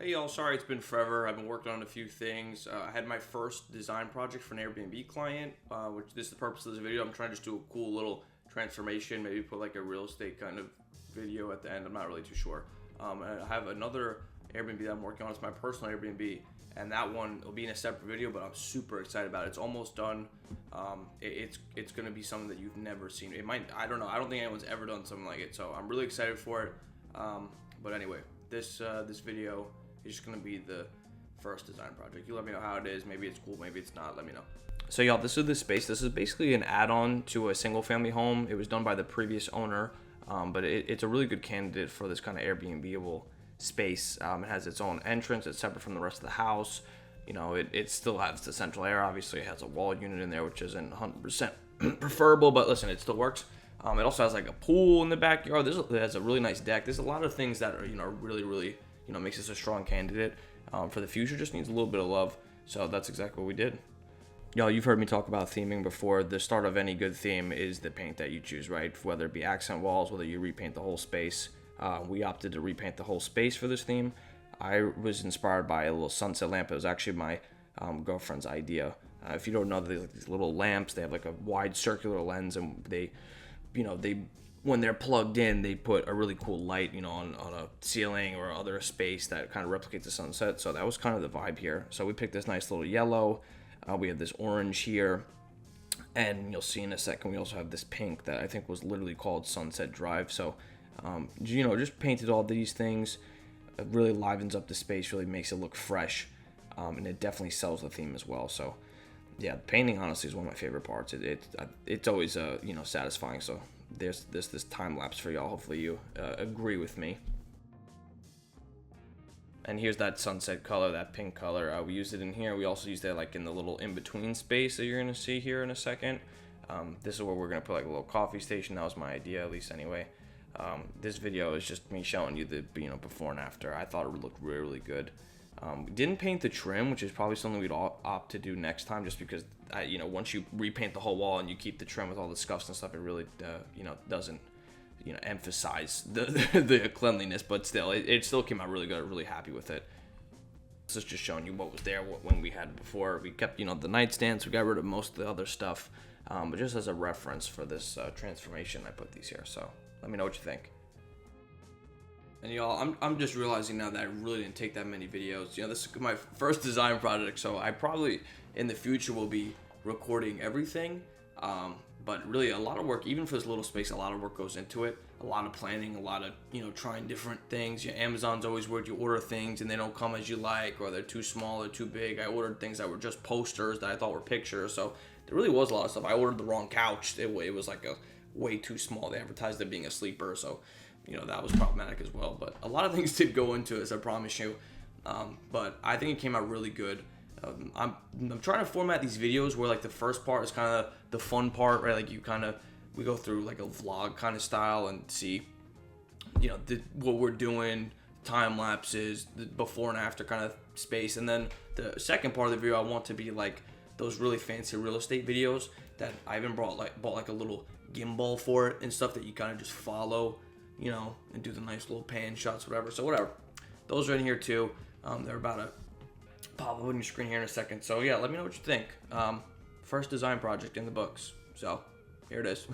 Hey y'all, sorry it's been forever. I've been working on a few things. I had my first design project for an Airbnb client, which this is the purpose of this video. I'm trying to just do a cool little transformation, maybe put like a real estate kind of video at the end. I'm not really too sure. And I have another Airbnb that I'm working on. It's my personal Airbnb, and that one will be in a separate video, but I'm super excited about it. It's almost done. It's going to be something that you've never seen. It might, I don't know. I don't think anyone's ever done something like it, so I'm really excited for it. But anyway, this video is just gonna be the first design project. You let me know how it is. Maybe it's cool, maybe it's not. Let me know. So y'all, this is the space. This is basically an add-on to a single-family home. It was done by the previous owner, but it's a really good candidate for this kind of Airbnbable space. It has its own entrance. It's separate from the rest of the house. You know, it still has the central air. Obviously, it has a wall unit in there, which isn't 100% preferable, but listen, it still works. It also has like a pool in the backyard. It has a really nice deck. There's a lot of things that are, really, makes this a strong candidate for the future. Just needs a little bit of love. So that's exactly what we did. Y'all, you've heard me talk about theming before. The start of any good theme is the paint that you choose, right? Whether it be accent walls, whether you repaint the whole space. We opted to repaint the whole space for this theme. I was inspired by a little sunset lamp. It was actually my girlfriend's idea. If you don't know, they like these little lamps. They have like a wide circular lens, and they when they're plugged in, they put a really cool light, on a ceiling or other space that kind of replicates the sunset. So that was kind of the vibe here. So we picked this nice little yellow. We have this orange here, and you'll see in a second, we also have this pink that I think was literally called Sunset Drive. So, just painted all these things. It really livens up the space, really makes it look fresh, and it definitely sells the theme as well. So, yeah, painting honestly is one of my favorite parts. It's always satisfying. So there's this time lapse for y'all. Hopefully you agree with me. And here's that sunset color, that pink color. We used it in here. We also used it like in the little in-between space that you're gonna see here in a second. This is where we're gonna put like a little coffee station. That was my idea, at least anyway. This video is just me showing you the before and after. I thought it would look really, really good. We didn't paint the trim, which is probably something we'd all opt to do next time, just because once you repaint the whole wall and you keep the trim with all the scuffs and stuff, it really doesn't emphasize the cleanliness. But still, it still came out really good. I'm really happy with it. This is just showing you what was there when we had before. We kept the nightstands. We got rid of most of the other stuff, but just as a reference for this transformation, I put these here. So let me know what you think. And y'all, I'm just realizing now that I really didn't take that many videos. This is my first design project, so I probably in the future will be recording everything. But really, a lot of work, even for this little space, a lot of work goes into it. A lot of planning, a lot of trying different things. Amazon's always weird. You order things and they don't come as you like, or they're too small or too big. I ordered things that were just posters that I thought were pictures. So there really was a lot of stuff. I ordered the wrong couch. It was like a way too small. They advertised it being a sleeper, so that was problematic as well. But a lot of things did go into it, I promise you. But I think it came out really good. I'm trying to format these videos where like the first part is kind of the fun part, right? Like we go through like a vlog kind of style and see, what we're doing, time lapses, the before and after kind of space. And then the second part of the video, I want to be like those really fancy real estate videos that I even bought like a little gimbal for it and stuff that you kind of just follow, and do the nice little pan shots, whatever. So whatever, those are in here too. They're about to pop up on your screen here in a second. So yeah, let me know what you think. First design project in the books. So here it is.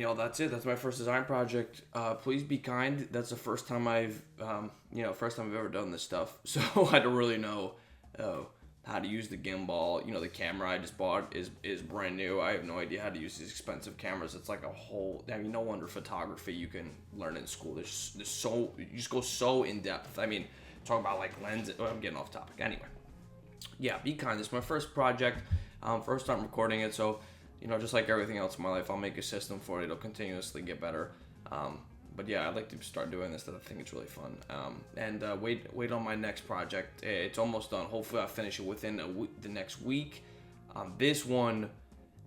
And that's it. That's my first design project. Please be kind. That's the first time I've ever done this stuff. So I don't really know how to use the gimbal. The camera I just bought is brand new. I have no idea how to use these expensive cameras. It's like a whole. I mean, no wonder photography you can learn in school. There's you just go so in depth. I mean, talk about like lenses. I'm getting off topic. Anyway, yeah, be kind. This is my first project. First time recording it, so. Just like everything else in my life, I'll make a system for it. It'll continuously get better. But yeah, I'd like to start doing this. I think it's really fun. And wait on my next project. It's almost done. Hopefully, I'll finish it within the next week. This one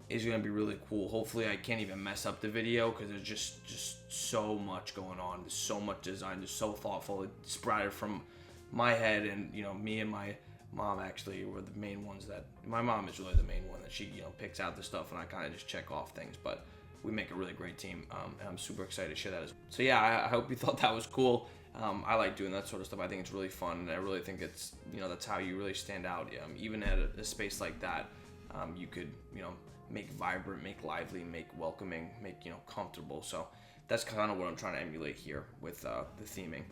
is going to be really cool. Hopefully, I can't even mess up the video because there's just so much going on. There's so much design. It's so thoughtful. It sprouted from my head, and me and my mom actually were the main ones that. My mom is really the main one that she picks out the stuff, and I kind of just check off things. But we make a really great team, and I'm super excited to share that. So yeah, I hope you thought that was cool. I like doing that sort of stuff. I think it's really fun, and I really think it's that's how you really stand out. Even at a space like that, you could make vibrant, make lively, make welcoming, make comfortable. So that's kind of what I'm trying to emulate here with the theming.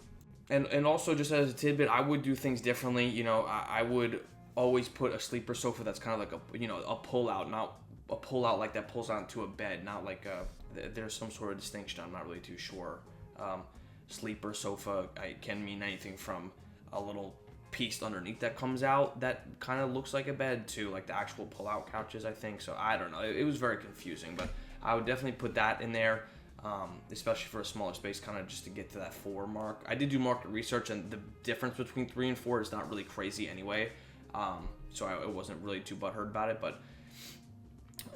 And also, just as a tidbit, I would do things differently. I would always put a sleeper sofa that's kind of like a pull out, not a pull out like that pulls onto a bed, not like there's some sort of distinction. I'm not really too sure. Sleeper sofa can mean anything from a little piece underneath that comes out that kind of looks like a bed to like the actual pull out couches, I think. So I don't know. It was very confusing, but I would definitely put that in there. Especially for a smaller space, kind of just to get to that 4 mark. I did do market research, and the difference between 3 and 4 is not really crazy anyway. So I wasn't really too butthurt about it, but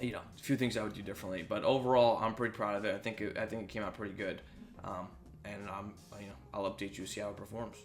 a few things I would do differently. But overall, I'm pretty proud of it. I think it came out pretty good, and I'll update you, see how it performs.